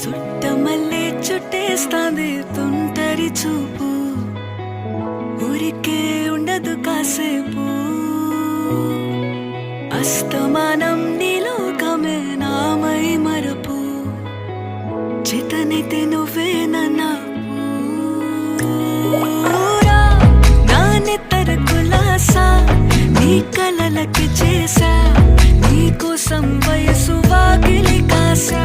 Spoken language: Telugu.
చుట్టమల్లే చుట్టేస్తాంది తుంటరి చూపు, ఊరికే ఉండదు కాసేపు. అస్తమానం నీలోకమే నామై మరపు, చేతనైతే నువ్వే నాకు. నా నెత్తర కులాసా నీ కలలకి చేసా, నీ కోసం వయసు వాకిలి కాసా.